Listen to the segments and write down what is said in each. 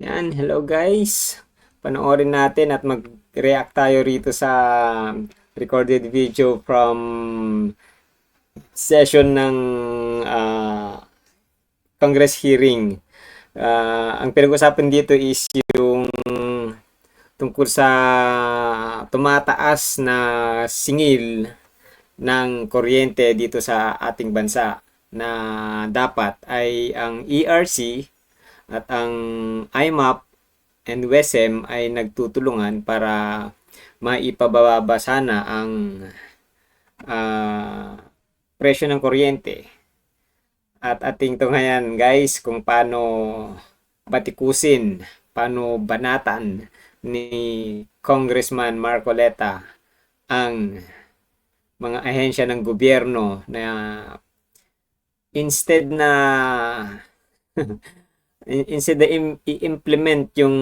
Yan, hello guys. Panoorin natin at mag-react tayo rito sa recorded video from session ng Congress hearing. Ang pinag-usapan dito is yung tungkol sa tumataas na singil ng kuryente dito sa ating bansa na dapat ay ang ERC at ang IMAP and WESM ay nagtutulungan para maipababa sana ang presyo ng kuryente. At ating tunghayan guys kung paano batikusin, paano banatan ni Congressman Marcoleta ang mga ahensya ng gobyerno na instead na i-implement yung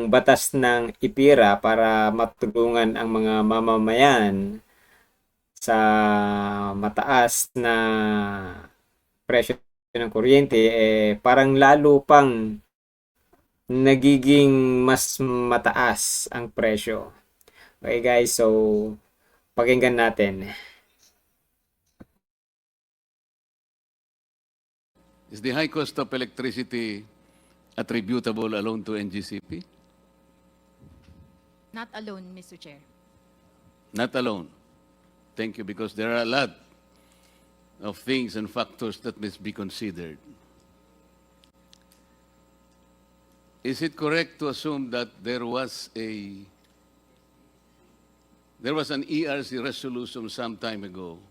batas ng IPIRA para matulungan ang mga mamamayan sa mataas na presyo ng kuryente, parang lalo pang nagiging mas mataas ang presyo. Okay guys, so pakinggan natin. Is the high cost of electricity attributable alone to NGCP? Not alone, Mr. Chair. Not alone. Thank you, because there are a lot of things and factors that must be considered. Is it correct to assume that there was an ERC resolution some time ago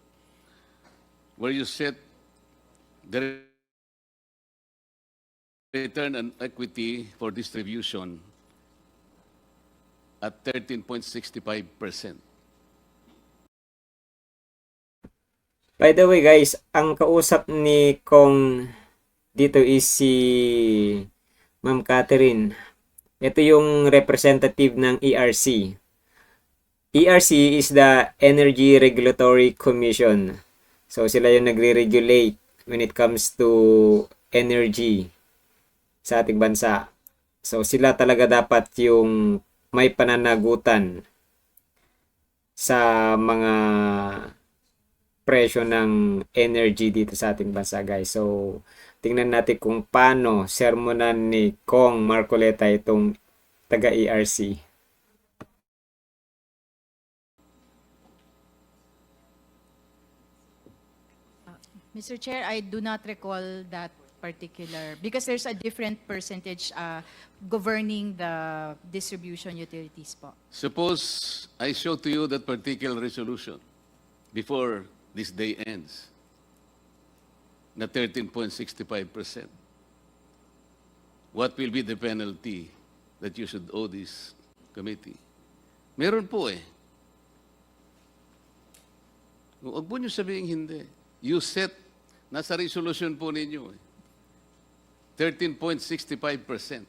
where you set the return on equity for distribution at 13.65%? By the way guys, ang kausap ni Kong dito is si Ma'am Catherine. Ito yung representative ng ERC. ERC is the Energy Regulatory Commission. So sila yung nagre-regulate when it comes to energy sa ating bansa. So sila talaga dapat yung may pananagutan sa mga presyo ng energy dito sa ating bansa guys. So tingnan natin kung paano sermonan ni Kong Marcoleta itong taga ERC. Mr. Chair, I do not recall that particular, because there's a different percentage governing the distribution utilities po. Suppose I show to you that particular resolution before this day ends, na 13.65%. What will be the penalty that you should owe this committee? Meron po eh. Huwag po nyo sabihin hindi. You set, nasa resolution po ninyo eh. 13.65%.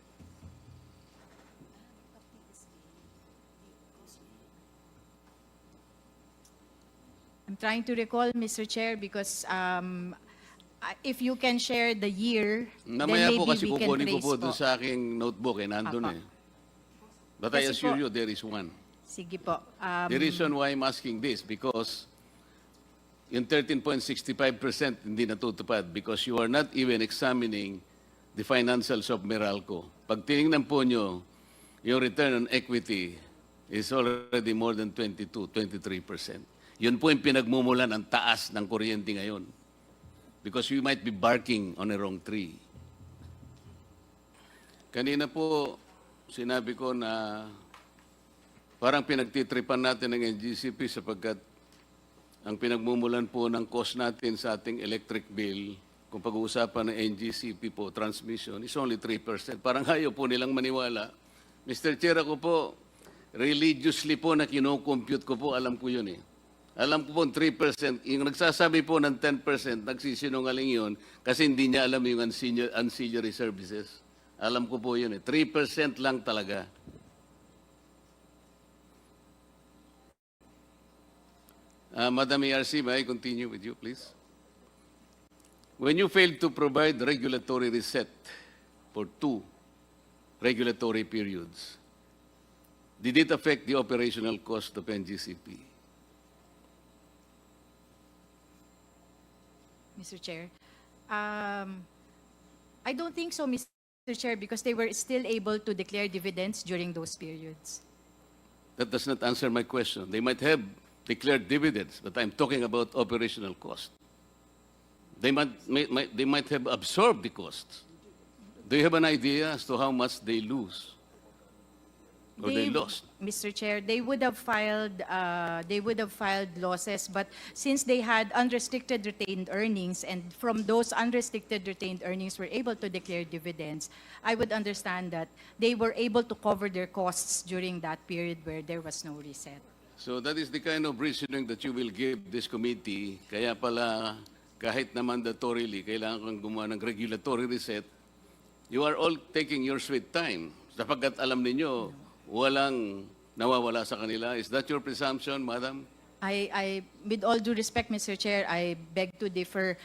I'm trying to recall, Mr. Chair, because if you can share the year, Namaya then po maybe kasi we can kukunin ko trace po dun po. sa aking notebook eh, nandun Apa. eh. But I Kasi assure po- you there is one. Sige po. The reason why I'm asking this, because yung 13.65% hindi natutupad because you are not even examining the financials of Meralco. Pag tinignan po nyo, yung return on equity is already more than 22, 23%. Yun po yung pinagmumulan ang taas ng kuryente ngayon. Because we might be barking on a wrong tree. Kanina po, sinabi ko na parang pinagtitripan natin ng NGCP sapagkat ang pinagmumulan po ng cost natin sa ating electric bill, kung pag-uusapan ng NGCP po, transmission, is only 3%. Parang ayaw po nilang maniwala. Mr. Chair, ako po, religiously po na kinocompute ko po, alam ko yun eh. Alam ko po 3%, yung nagsasabi po ng 10%, nagsisinungaling yun kasi hindi niya alam yung ancillary services. Alam ko po yun eh. 3% lang talaga. Madam ERC, may I continue with you, please? When you failed to provide regulatory reset for 2 regulatory periods, did it affect the operational cost of NGCP? Mr. Chair. I don't think so, Mr. Chair, because they were still able to declare dividends during those periods. That does not answer my question. They might have declared dividends, but I'm talking about operational cost. They might have absorbed the costs. Do you have an idea as to how much they lose or they lost? Mr. Chair, they would have filed losses, but since they had unrestricted retained earnings, and from those unrestricted retained earnings were able to declare dividends, I would understand that they were able to cover their costs during that period where there was no reset. So that is the kind of reasoning that you will give this committee. Kaya pala, kahit na mandatorily, kailangan kang gumawa ng regulatory reset, you are all taking your sweet time. Sapagkat alam ninyo, walang nawawala sa kanila. Is that your presumption, Madam? With all due respect, Mr. Chair, I beg to differ.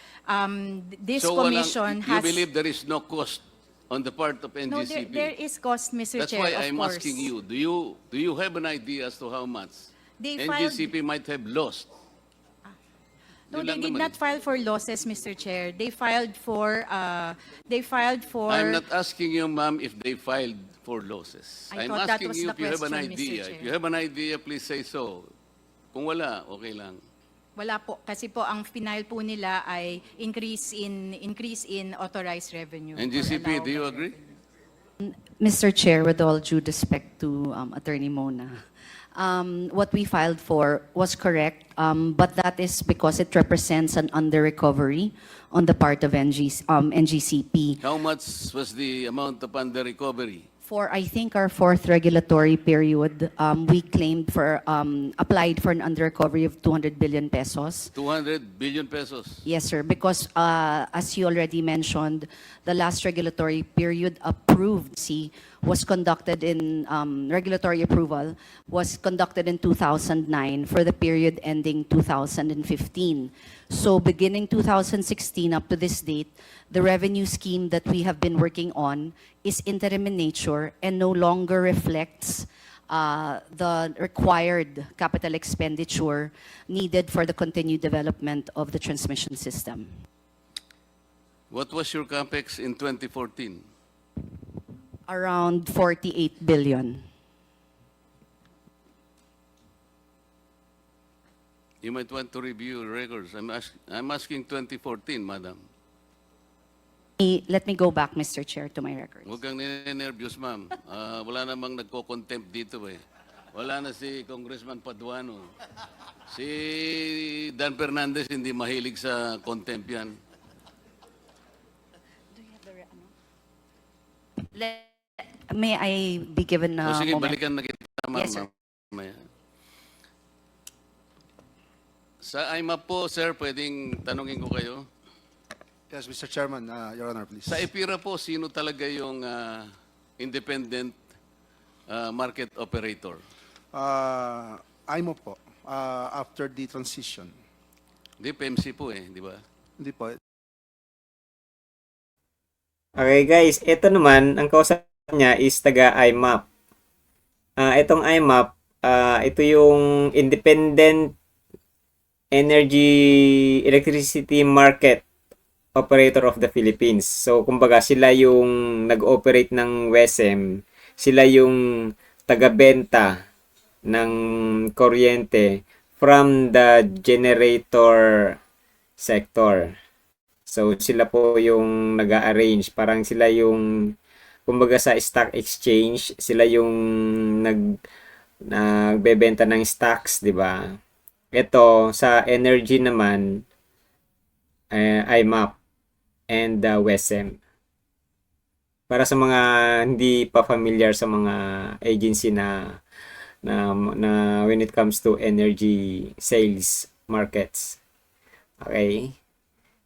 This So commission you has... believe there is no cost on the part of No, NGCP? there is cost, Mr. That's Chair, why of I'm course. asking you, do you have an idea as to how much They filed- NGCP might have lost? No, Yun they lang did naman not file for losses, Mr. Chair. They filed for, I'm not asking you, ma'am, if they filed for losses. I I'm thought that asking was you the if you have an question, Mr. idea. Chair. If you have an idea, please say so. Kung wala, okay lang. wala po. Kasi po, ang final po nila ay increase in authorized revenue. or NGCP, do you allowable agree? revenue. Mr. Chair, with all due respect to Attorney Mona, what we filed for was correct, but that is because it represents an under-recovery on the part of NGCP. How much was the amount of under recovery? For, I think, our fourth regulatory period, we applied for an under-recovery of 200 billion pesos. 200 billion pesos. Yes, sir, because as you already mentioned, the last regulatory period approved, was conducted in, regulatory approval was conducted in 2009 for the period ending 2015. So beginning 2016 up to this date, the revenue scheme that we have been working on is interim in nature and no longer reflects the required capital expenditure needed for the continued development of the transmission system. What was your capex in 2014? Around 48 billion. You might want to review records. I'm asking 2014, madam. Let me go back, Mr. Chair, to my records. Huwag kang ninenervyos, ma'am. Wala namang nagko-contempt dito eh. Wala na si Congressman Paduano. Si Dan Fernandez hindi mahilig sa contempt yan. May I be given O a sige, moment? balikan na kita, ma'am. Yes, sir. Mamaya. Sa IMAP po, sir, pwedeng tanungin ko kayo. Yes, Mr. Chairman, Your Honor, please. Sa EPIRA po, sino talaga yung independent market operator? IMO po, after the transition. Hindi, PMC po eh, di ba? Hindi po. Okay guys, ito naman, ang kausap niya is taga IMAP. Itong IMAP, ito yung Independent Electricity Market Operator of the Philippines. So, kumbaga, sila yung nag-operate ng WESM. Sila yung taga-benta ng kuryente from the generator sector. So, sila po yung nag-arrange. Parang sila yung, kumbaga sa stock exchange, sila yung nagbebenta ng stocks, di ba? Ito, sa energy naman, IMAP and WESM. Para sa mga hindi pa familiar sa mga agency na when it comes to energy sales markets. Okay?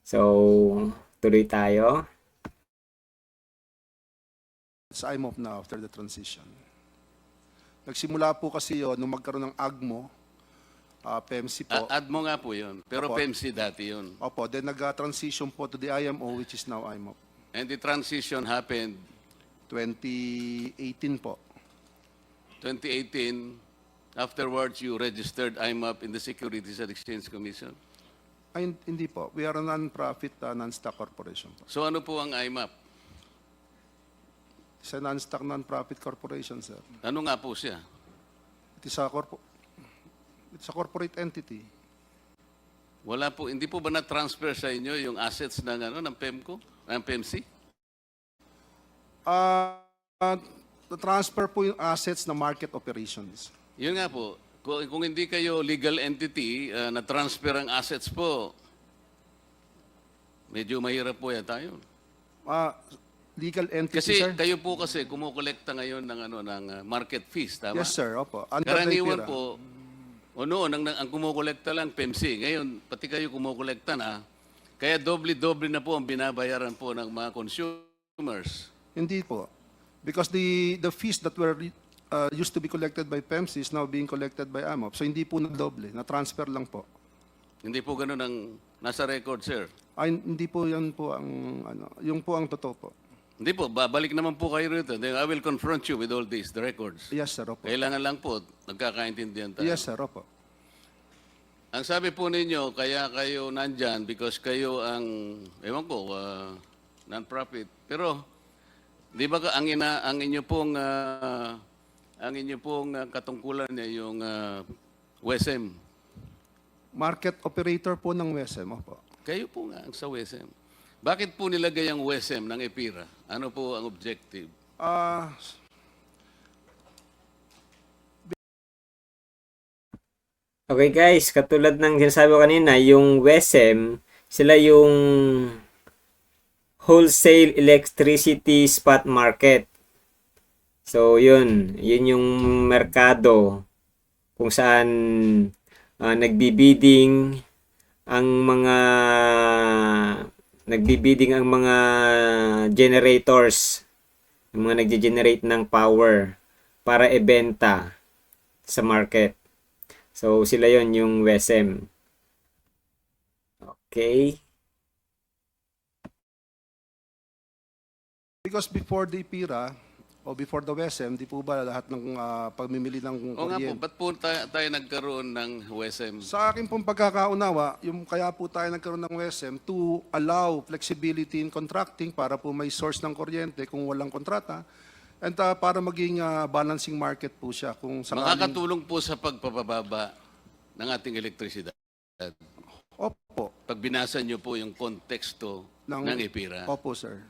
So, tuloy tayo. Sa IMO na after the transition. Nagsimula po kasi yun nung magkaroon ng AGMO, PMC po. Add mo nga po yun. Pero Opo. PMC dati yun. Opo, then nag-transition po to the IMO, which is now IMO. And the transition happened 2018 po. 2018, afterwards you registered IMAP in the Securities and Exchange Commission. Ay, hindi po. We are a non-profit, non-stock corporation po. So ano po ang IMAP? It's a non-stock, non-profit corporation, sir. Ano nga po siya? It's a corporate entity. Wala po, hindi po ba na-transfer sa inyo yung assets ng ng PEMCO, ng PEMC? Transfer po yung assets na market operations. Yun nga po, kung hindi kayo legal entity, na-transfer ang assets po, medyo mahirap po yata yun. Legal entity, Kasi sir? kayo po kasi kumukolekta ngayon ng ng market fees, tama? Yes, sir. Opo. Under the Karaniwan IPIRA. po, noon, ang kumukolekta lang PEMC. Ngayon, pati kayo kumukolekta na. Kaya doble-doble na po ang binabayaran po ng mga consumers. Hindi po. Because the fees that were used to be collected by PEMC is now being collected by AMOP. So hindi po na-doble. Na-transfer lang po. Hindi po ganun ang nasa record, sir. Ay, hindi po yan po ang, yung po ang totoo po. Hindi po, babalik naman po kayo rito. Then I will confront you with all this, the records. Yes, sir. Opo. Kailangan lang po, nagkakaintindihan tayo. Yes, sir. Opo. Ang sabi po ninyo, kaya kayo nandyan because kayo ang, ewan ko, non-profit. Pero, di ba ang inyo pong, katungkulan niya yung WESM. Market operator po ng WESM. Opo. Kayo po nga ang sa WESM. Bakit po nilagay ang WESM ng EPIRA? Ano po ang objective? Okay guys, katulad ng sinasabi ko kanina, yung WESM, sila yung wholesale electricity spot market. So yun yung merkado kung saan nagbibidding ang mga generators, yung mga nagge-generate ng power para ibenta sa market. So, sila yon yung WESM. Okay. Because before the IPIRA, o before the WESM, di po ba lahat ng pagmimili ng O nga po, kuryente? ba't po tayo nagkaroon ng WESM? Sa akin pong pagkakaunawa, yung kaya po tayo nagkaroon ng WESM to allow flexibility in contracting para po may source ng kuryente kung walang kontrata and para maging balancing market po siya kung sakaling... Makakatulong po sa pagpapababa ng ating elektrisidad. Opo. Pag binasa nyo po yung konteksto ng EPIRA. Opo, sir.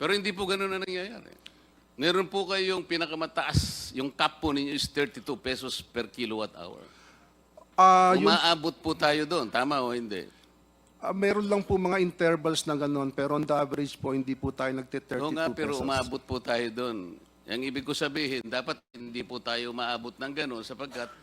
Pero hindi po ganun na nangyayari. Meron po kayong pinakamataas, yung cap po ninyo is 32 pesos per kilowatt hour. Umaabot po tayo doon, tama o hindi? Meron lang po mga intervals na gano'n, pero on the average po, hindi po tayo nagte-32 Oo nga, pero pesos. umaabot po tayo doon. Ang ibig ko sabihin, dapat hindi po tayo maabot ng gano'n sapagkat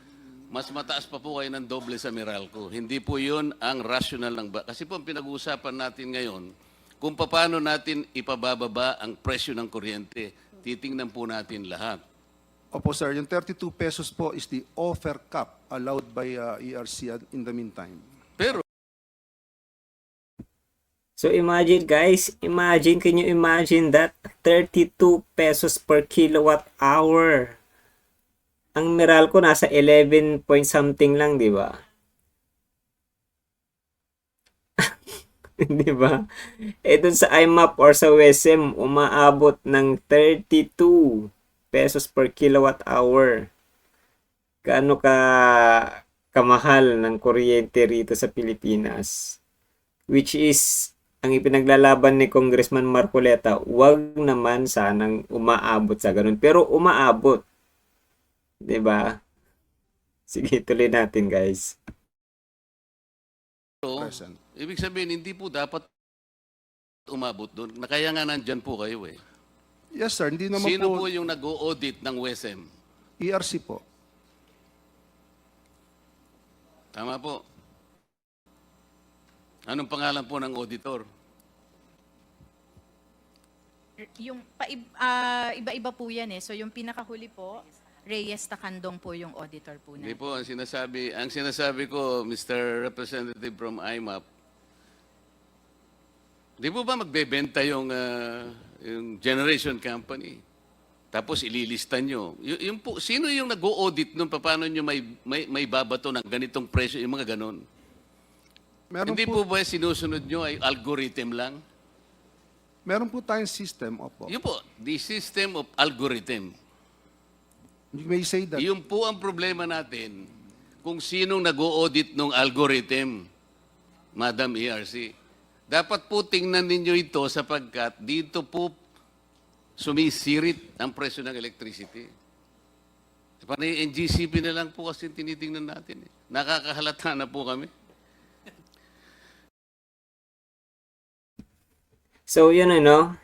mas mataas pa po kayo ng doble sa Meralco. Hindi po yun ang rational ng... Kasi po ang pinag-uusapan natin ngayon, kung paano natin ipabababa ang presyo ng kuryente, titingnan po natin lahat. Opo, sir. Yung 32 pesos po is the offer cap allowed by ERC in the meantime. Pero So imagine guys, can you imagine that? 32 pesos per kilowatt hour. Ang Meralco nasa 11 point something lang, di ba? Di ba? Eh dun sa IMAP or sa WESM, umaabot ng 32 pesos per kilowatt hour. Gaano kamahal ng kuryente rito sa Pilipinas? Which is ang ipinaglalaban ni Congressman Marcoleta, wag naman sanang umaabot sa ganun. Pero umaabot. 'Di ba? Sige, tuloy natin, guys. Present. ibig sabihin, hindi po dapat umabot doon. Kaya nga nandyan po kayo eh. Yes, sir. Hindi naman Sino po po yung nag-o-audit ng WESM? ERC po. Tama po. Anong pangalan po ng auditor? Yung iba-iba po yan eh. So yung pinakahuli po, Reyes Tacandong po yung auditor po Hindi na. po, ang sinasabi ko, Mr. Representative from IMAP, di po ba magbebenta yung yung generation company. Tapos ililista nyo. Yung po, sino yung nag-o-audit nun? Paano nyo may babato ng ganitong presyo? Yung mga ganon. Meron Hindi po, po ba sinusunod nyo ay algorithm lang? meron po tayong system, opo. Yun po, the system of algorithm. You may say that. Yun po ang problema natin kung sinong nag-o-audit ng algorithm, Madam ERC. Dapat po tingnan ninyo ito sapagkat dito po sumisirit ang presyo ng electricity. Panay NGCP na lang po kasi tinitingnan natin. Nakakahalata na po kami. So, yun ano,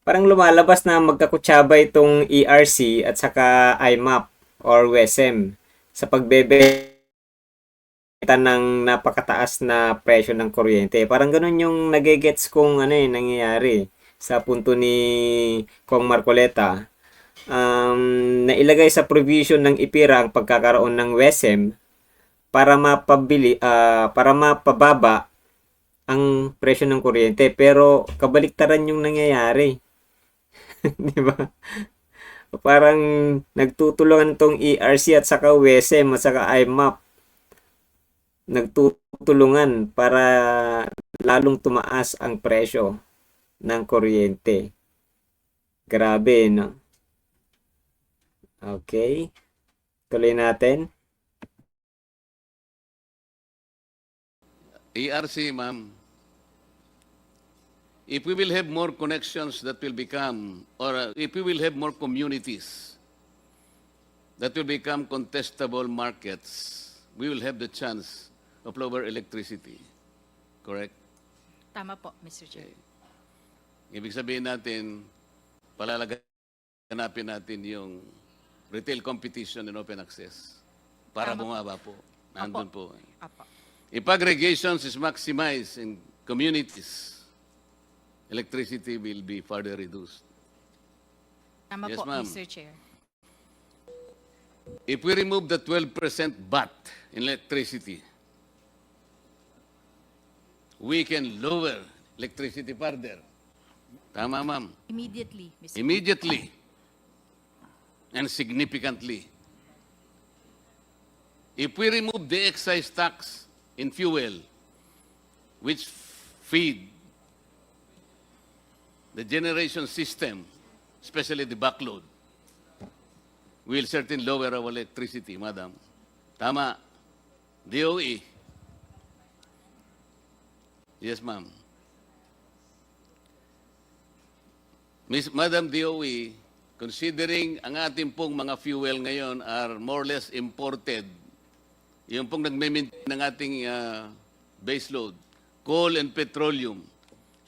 parang lumalabas na magkakutsaba itong ERC at saka IMAP or WESM sa pagbebenta ng napakataas na presyo ng kuryente. Parang ganun yung nagigets kung ano nangyayari sa punto ni Kong Marcoleta. Nailagay sa provision ng IPIRA ang pagkakaroon ng WESM para para mapababa ang presyo ng kuryente, pero kabaliktaran yung nangyayari. Di ba? Parang nagtutulungan tong ERC at saka WESM at saka IMAP. Nagtutulungan para lalong tumaas ang presyo ng kuryente. Grabe, no? Okay. Tuloy natin. ERC, ma'am, if we will have more connections that will become, or if we will have more communities that will become contestable markets, we will have the chance of lower electricity. Correct? Tama po, Mr. Chair. Ibig sabihin natin, palalaganapin natin yung retail competition and open access para Tama. bumaba po. Nandun po. Apo. If aggregations is maximized in communities, electricity will be further reduced. Tama Yes, po, ma'am. Mr. Chair. If we remove the 12% VAT in electricity, we can lower electricity further. Tama, ma'am. Immediately, Mr. Chair. Immediately and significantly. If we remove the excise tax in fuel, which feed the generation system, especially the backload, will certainly lower our electricity, madam. Tama. DOE. Yes, ma'am. Madam DOE, considering ang ating pong mga fuel ngayon are more or less imported, yung pong nagme-maintain ng ating base load, coal and petroleum,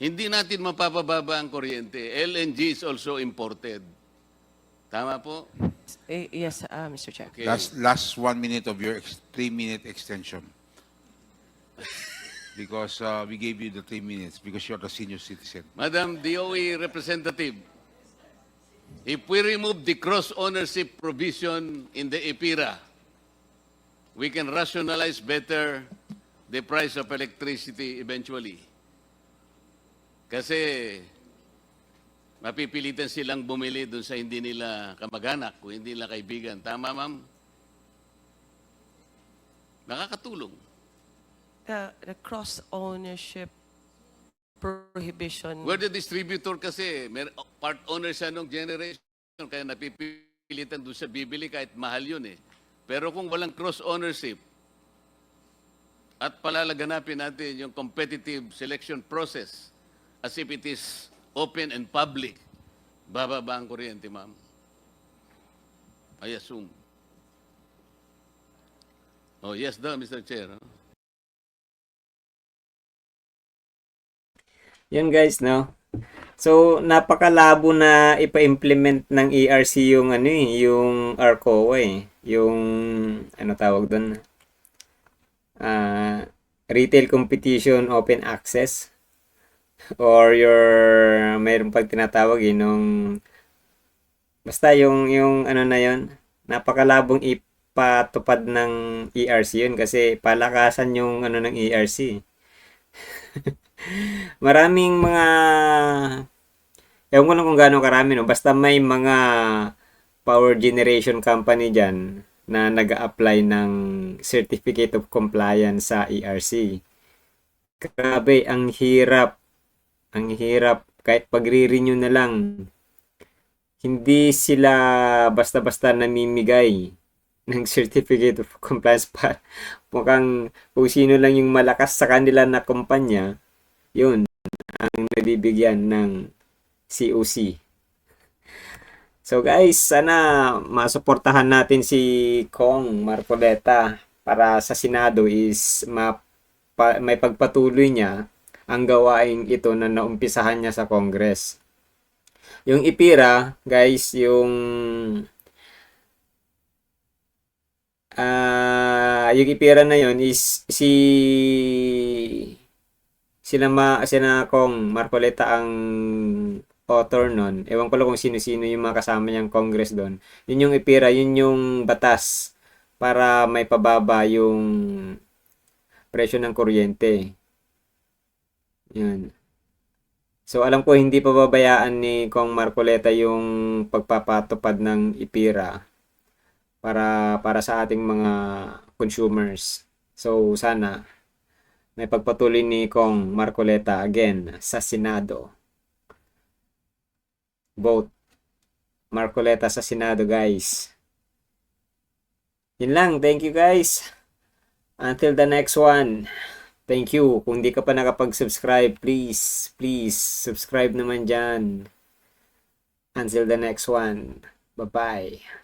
hindi natin mapapababa ang kuryente. LNG is also imported. Tama po? Yes, Mr. Chair. Okay. Last 1 minute of your 3-minute extension. Because we gave you the 3 minutes because you're the senior citizen. Madam DOE representative, if we remove the cross-ownership provision in the EPIRA, we can rationalize better the price of electricity eventually. Kasi mapipilitan silang bumili dun sa hindi nila kamag-anak o hindi nila kaibigan. Tama, ma'am? Nakakatulong. The cross-ownership prohibition. Where the distributor kasi, part owner siya ng generation, kaya napipilitan doon sa bibili kahit mahal yun eh. Pero kung walang cross-ownership, at palalaganapin natin yung competitive selection process as if it is open and public, bababa ang kuryente, ma'am. I assume. Oh, yes daw, Mr. Chair. Huh? Yan guys, no? So, napakalabo na ipa-implement ng ERC yung yung RCOA yung tawag doon? Retail competition open access or mayroon pag tinatawag basta yung na yon, napakalabong ipatupad ng ERC yun kasi palakasan yung ng ERC. Maraming mga Ewan ko lang kung gaano karami, no? Basta may mga power generation company dyan na nag-a-apply ng Certificate of Compliance sa ERC. Grabe, ang hirap. Ang hirap. Kahit pagre-renew na lang, hindi sila basta-basta namimigay ng Certificate of Compliance pa. Mukhang kung sino lang yung malakas sa kanila na kumpanya, yun, ang nabibigyan ng COC. So guys, sana masuportahan natin si Kong Marcoleta para sa Senado is may pagpatuloy niya ang gawain ito na naumpisahan niya sa Congress. Yung IPIRA, guys, yung IPIRA na yon is sina Kong Marcoleta ang author nun. Ewan ko lang kung sino-sino yung mga kasama niyang Congress doon. Yun yung IPIRA, yun yung batas para may pababa yung presyo ng kuryente. Yan. So alam ko hindi pababayaan ni Kong Marcoleta yung pagpapatupad ng IPIRA para sa ating mga consumers. So sana may pagpatuloy ni Kong Marcoleta again sa Senado. Vote Marcoleta sa Senado, guys. Yun lang. Thank you, guys. Until the next one. Thank you. Kung di ka pa nakapag-subscribe, please subscribe naman dyan. Until the next one. Bye-bye.